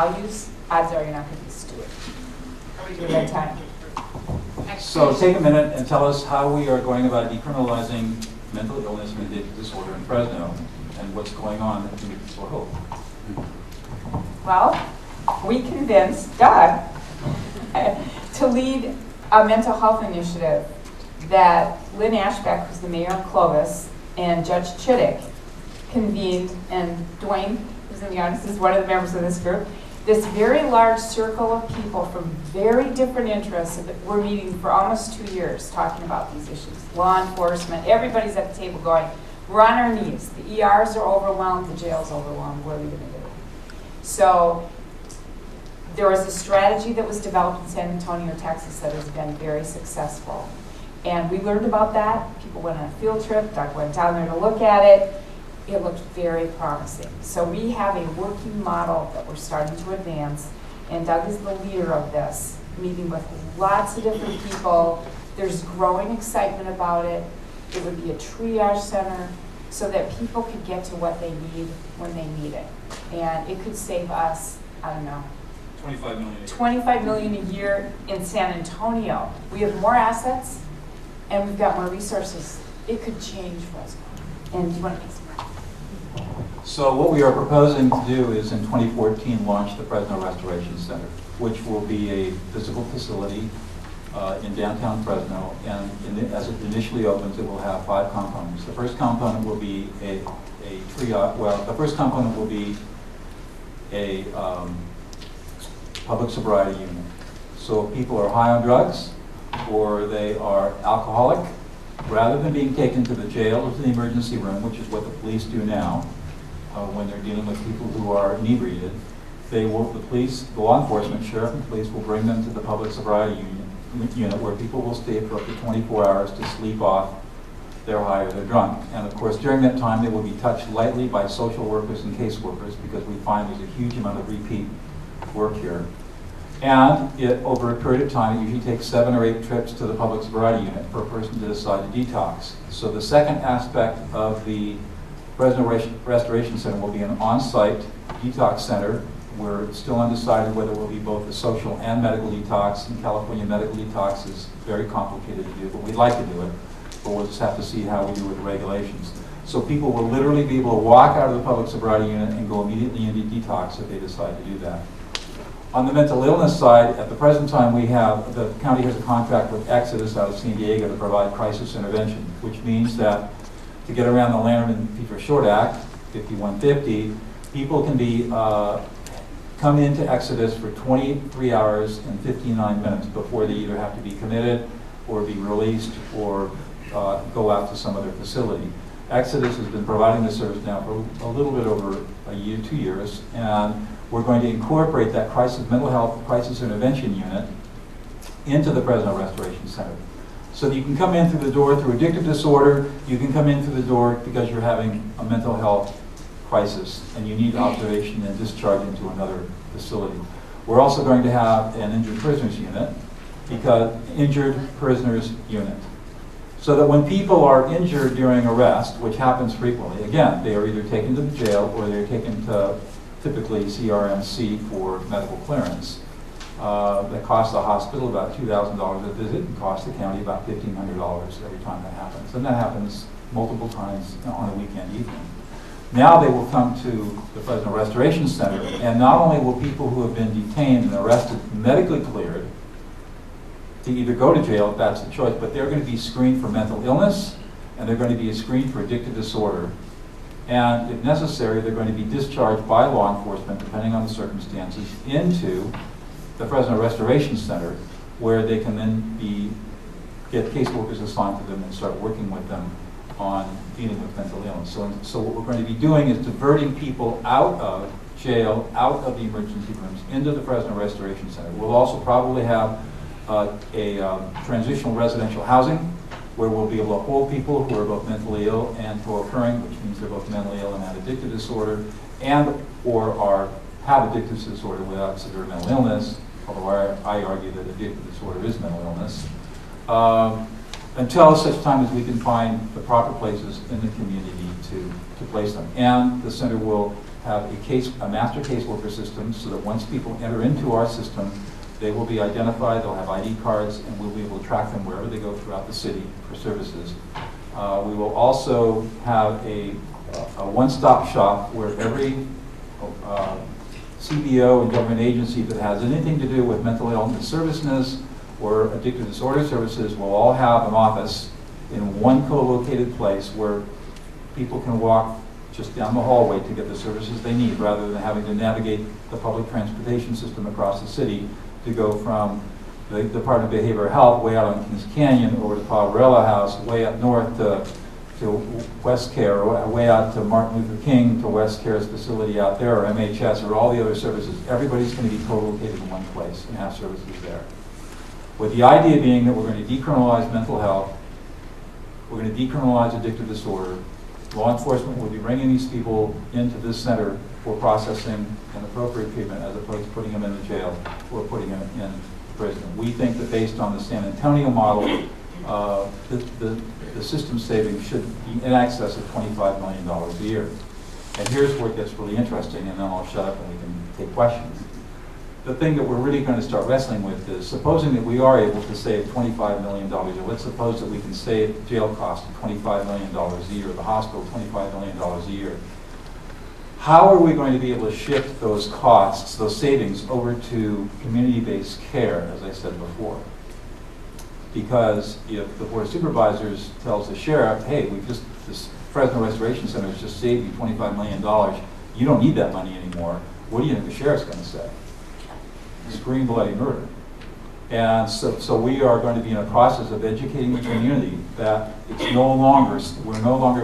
values, odds are you're not going to be a steward during that time. So take a minute and tell us how we are going about decriminalizing mental illness and addictive disorder in Fresno and what's going on that can give us more hope. Well, we convinced Doug to lead a mental health initiative that Lynn Ashbeck, who's the mayor of Clovis, and Judge Chittick convened, and Dwayne, who's in the audience, is one of the members of this group. This very large circle of people from very different interests that we're meeting for almost 2 years talking about these issues. Law enforcement, everybody's at the table going, we're on our knees. The ERs are overwhelmed, the jail's overwhelmed, what are we going to do? So there was a strategy that was developed in San Antonio, Texas that has been very successful. And we learned about that. People went on a field trip. Doug went down there to look at it. It looked very promising. So we have a working model that we're starting to advance, and Doug is the leader of this, meeting with lots of different people. There's growing excitement about it. It would be a triage center so that people could get to what they need when they need it. And it could save us, I don't know, $25 million a year in San Antonio. We have more assets, and we've got more resources. It could change Fresno. And do you want to make some? So what we are proposing to do is in 2014 launch the Fresno Restoration Center, which will be a physical facility in downtown Fresno, and as it initially opens, it will have 5 components. The first component will be a triage. Well, the first component will be a public sobriety unit. So if people are high on drugs or they are alcoholic, rather than being taken to the jail or to the emergency room, which is what the police do now, when they're dealing with people who are inebriated, the law enforcement, sheriff and police will bring them to the public sobriety unit where people will stay for up to 24 hours to sleep off their high or they're drunk. And of course, during that time, they will be touched lightly by social workers and caseworkers because we find there's a huge amount of repeat work here. And over a period of time, it usually takes 7 or 8 trips to the public sobriety unit for a person to decide to detox. So the second aspect of the Fresno Restoration Center will be an on-site detox center. We're still undecided whether it will be both a social and medical detox. In California, medical detox is very complicated to do, but we'd like to do it. But we'll just have to see how we do with the regulations. So people will literally be able to walk out of the public sobriety unit and go immediately into detox if they decide to do that. On the mental illness side, at the present time, the county has a contract with Exodus out of San Diego to provide crisis intervention, which means that to get around the Lanham and Petro Short Act, 5150, people can be come into Exodus for 23 hours and 59 minutes before they either have to be committed or be released or go out to some other facility. Exodus has been providing this service now for a little bit over a year, 2 years, and we're going to incorporate that mental health crisis intervention unit into the Fresno Restoration Center. So that you can come in through the door through addictive disorder, you can come in through the door because you're having a mental health crisis and you need observation and discharge into another facility. We're also going to have an injured prisoners unit, so that when people are injured during arrest, which happens frequently, again, they are either taken to the jail or they're taken to typically CRMC for medical clearance. That costs the hospital about $2,000 a visit and costs the county about $1,500 every time that happens. And that happens multiple times on a weekend evening. Now they will come to the Fresno Restoration Center, and not only will people who have been detained and arrested medically cleared to either go to jail if that's the choice, but they're going to be screened for mental illness and they're going to be screened for addictive disorder. And if necessary, they're going to be discharged by law enforcement, depending on the circumstances, into the Fresno Restoration Center, where they can then get caseworkers assigned to them and start working with them on dealing with mental illness. So what we're going to be doing is diverting people out of jail, out of the emergency rooms, into the Fresno Restoration Center. We'll also probably have a transitional residential housing where we'll be able to hold people who are both mentally ill and co-occurring, which means they're both mentally ill and have addictive disorder, or have addictive disorder without severe mental illness, although I argue that addictive disorder is mental illness, until such time as we can find the proper places in the community to place them. And the center will have a master caseworker system so that once people enter into our system, they will be identified, they'll have ID cards, and we'll be able to track them wherever they go throughout the city for services. We will also have a one-stop shop where every CBO and government agency that has anything to do with mental illness services or addictive disorder services will all have an office in one co-located place where people can walk just down the hallway to get the services they need, rather than having to navigate the public transportation system across the city to go from the Department of Behavioral Health way out on Kings Canyon over to Poverello House, way up north to West Care, or way out to Martin Luther King to West Care's facility out there, or MHS, or all the other services. Everybody's going to be co-located in one place and have services there. With the idea being that we're going to decriminalize mental health, we're going to decriminalize addictive disorder. Law enforcement will be bringing these people into this center for processing and appropriate treatment, as opposed to putting them in the jail or putting them in prison. We think that based on the San Antonio model, the system savings should be in excess of $25 million a year. And here's where it gets really interesting, and then I'll shut up and we can take questions. The thing that we're really going to start wrestling with is, supposing that we are able to save $25 million, or let's suppose that we can save jail costs $25 million a year, the hospital $25 million a year. How are we going to be able to shift those costs, those savings, over to community-based care, as I said before? Because if the Board of Supervisors tells the sheriff, hey, this Fresno Restoration Center has just saved you $25 million, you don't need that money anymore, what do you think the sheriff's going to say? Scream bloody murder. And so we are going to be in a process of educating the community that we're no longer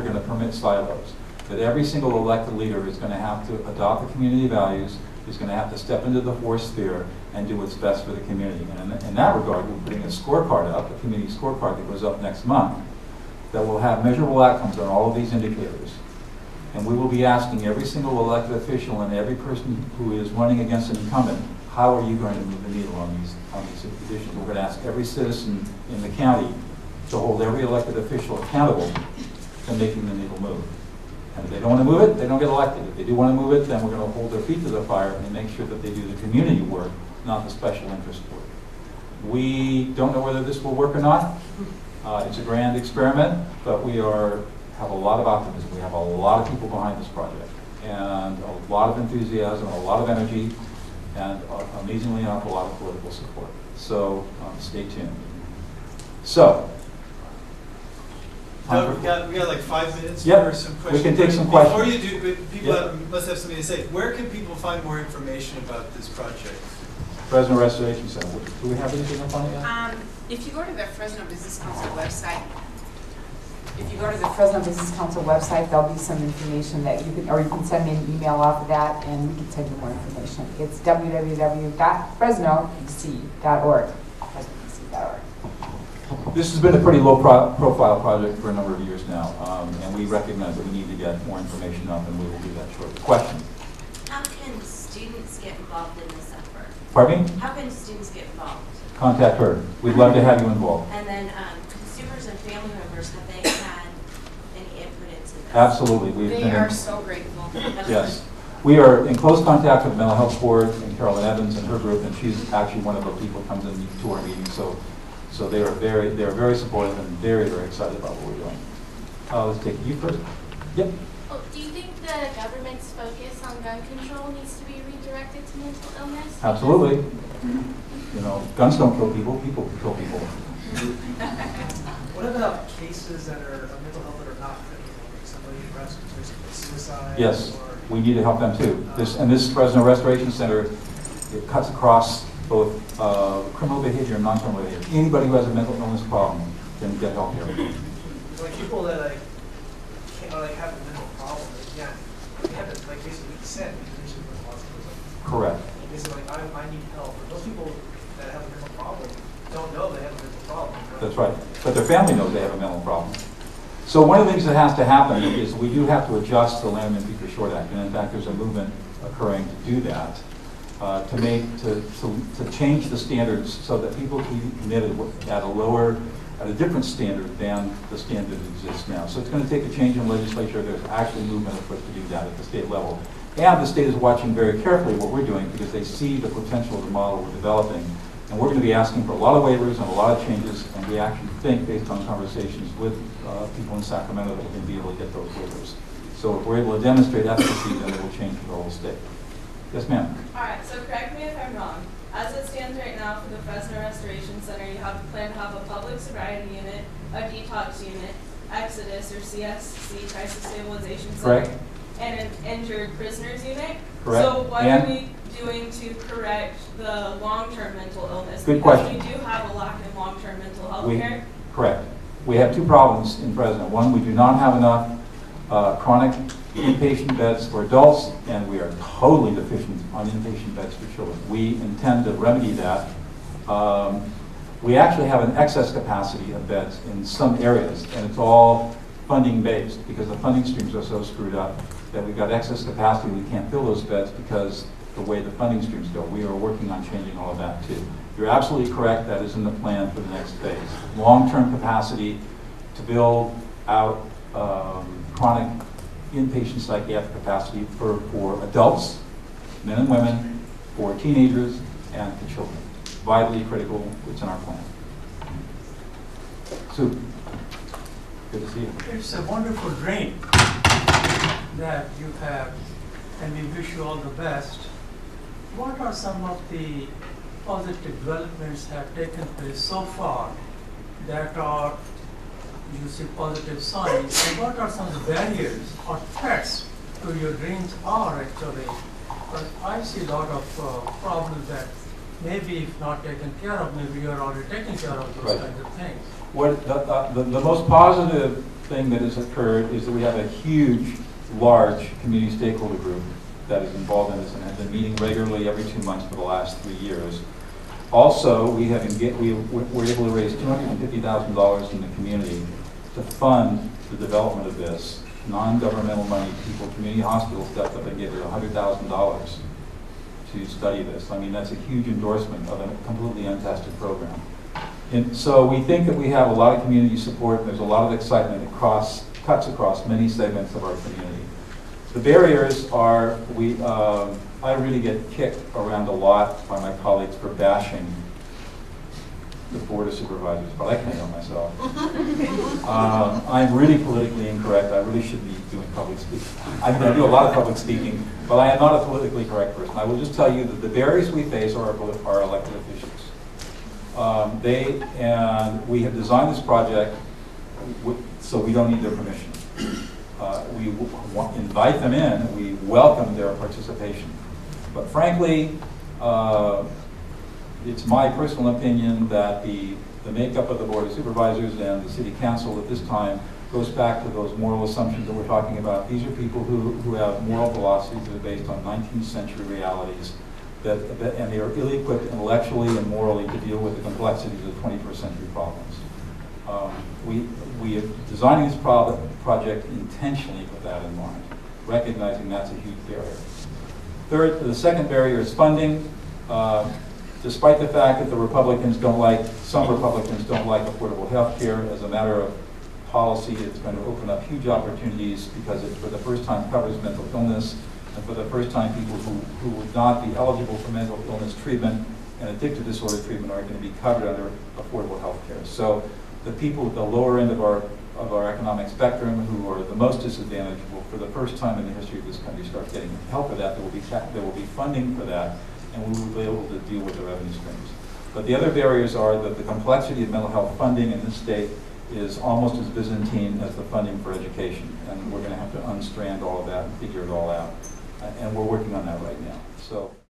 going to permit silos. That every single elected leader is going to have to adopt the community values, is going to have to step into the force sphere and do what's best for the community. And in that regard, we're putting a scorecard up, a community scorecard that goes up next month, that will have measurable outcomes on all of these indicators. And we will be asking every single elected official and every person who is running against an incumbent, how are you going to move the needle on these issues? We're going to ask every citizen in the county to hold every elected official accountable to making the needle move. And if they don't want to move it, they don't get elected. If they do want to move it, then we're going to hold their feet to the fire and make sure that they do the community work, not the special interest work. We don't know whether this will work or not. It's a grand experiment, but we have a lot of optimism. We have a lot of people behind this project, and a lot of enthusiasm, a lot of energy, and amazingly enough, a lot of political support. So stay tuned. So, we got like 5 minutes for some questions. We can take some questions. Before you do, people must have something to say. Where can people find more information about this project? Fresno Restoration Center. Do we have anything up on it? If you go to the Fresno Business Council website, there'll be some information that you can, or you can send me an email off of that, and we can send you more information. It's www.fresnobc.org. This has been a pretty low-profile project for a number of years now, and we recognize that we need to get more information up, and we will do that shortly. Question? How can students get involved in this effort? Pardon me? How can students get involved? Contact her. We'd love to have you involved. And then consumers and family members, have they had any input into this? Absolutely. They are so grateful. Yes. We are in close contact with the Mental Health Board and Carolyn Evans and her group, and she's actually one of the people who comes in to our meetings. So they are very supportive and very, very excited about what we're doing. Let's take you first. Yep. Oh, do you think the government's focus on gun control needs to be redirected to mental illness? Absolutely. You know, guns don't kill people, people kill people. What about cases that are of mental health that are not critical, like somebody perhaps with suicide? Yes, or, we need to help them too. This Fresno Restoration Center, it cuts across both criminal behavior and non-criminal behavior. Anybody who has a mental illness problem can get help here. like people that have a mental problem, they have it like basically consent because they should go to hospitals. Correct. Basically, I need help. But those people that have a mental problem don't know they have a mental problem. That's right. But their family knows they have a mental problem. So one of the things that has to happen is we do have to adjust the Lanham and Beecher Short Act, and in fact, there's a movement occurring to do that, to change the standards so that people can be committed at a different standard than the standard that exists now. So it's going to take a change in legislature. There's actually movement afoot to do that at the state level. And the state is watching very carefully what we're doing because they see the potential of the model we're developing. And we're going to be asking for a lot of waivers and a lot of changes, and we actually think, based on conversations with people in Sacramento, that we're going to be able to get those waivers. So if we're able to demonstrate efficacy, then it will change for the whole state. Yes, ma'am? All right, so correct me if I'm wrong. As it stands right now for the Fresno Restoration Center, you have a plan to have a public sobriety unit, a detox unit, Exodus or CSC, Crisis Stabilization Center, Correct. and an injured prisoners unit. Correct. So what And- are we doing to correct the long-term mental illness? Good because question. we do have a lack in long-term mental health We- care. Correct. We have two problems in Fresno. One, we do not have enough chronic inpatient beds for adults, and we are totally deficient on inpatient beds for children. We intend to remedy that. We actually have an excess capacity of beds in some areas, and it's all funding based because the funding streams are so screwed up that we've got excess capacity. We can't fill those beds because the way the funding streams go. We are working on changing all of that too. You're absolutely correct. That is in the plan for the next phase. Long-term capacity to build out chronic inpatient psychiatric capacity for adults, men and women, for teenagers, and for children. Vitally critical. It's in our plan. Sue, good to see you. It's a wonderful dream that you have, and we wish you all the best. What are some of the positive developments have taken place so far that are, you see, positive signs? And what are some of the barriers or threats to your dreams are actually? Because I see a lot of problems that maybe if not taken care of, maybe you're already taking care of those Right. kinds of things. What the most positive thing that has occurred is that we have a huge, large community stakeholder group that is involved in this and has been meeting regularly every 2 months for the last 3 years. Also, we're able to raise $250,000 in the community to fund the development of this. Non-governmental money, people, community hospitals stepped up and gave us $100,000 to study this. I mean, that's a huge endorsement of a completely untested program. And so we think that we have a lot of community support, and there's a lot of excitement cuts across many segments of our community. The barriers are, I really get kicked around a lot by my colleagues for bashing the Board of Supervisors, but I can't help myself. I'm really politically incorrect. I really should be doing public speaking. I mean, I do a lot of public speaking, but I am not a politically correct person. I will just tell you that the barriers we face are our elected officials. We have designed this project so we don't need their permission. We invite them in, we welcome their participation. But frankly, it's my personal opinion that the makeup of the Board of Supervisors and the City Council at this time goes back to those moral assumptions that we're talking about. These are people who have moral philosophies that are based on 19th century realities, and they are ill-equipped intellectually and morally to deal with the complexities of 21st century problems. We are designing this project intentionally with that in mind, recognizing that's a huge barrier. The second barrier is funding. Despite the fact that some Republicans don't like affordable health care, as a matter of policy, it's going to open up huge opportunities because it for the first time covers mental illness, and for the first time people who would not be eligible for mental illness treatment and addictive disorder treatment are going to be covered under affordable health care. So the people at the lower end of our economic spectrum who are the most disadvantaged will, for the first time in the history of this country, start getting help for that. There will be funding for that, and we will be able to deal with the revenue streams. But the other barriers are that the complexity of mental health funding in this state is almost as Byzantine as the funding for education, and we're going to have to unstrand all of that and figure it all out. And we're working on that right now. So.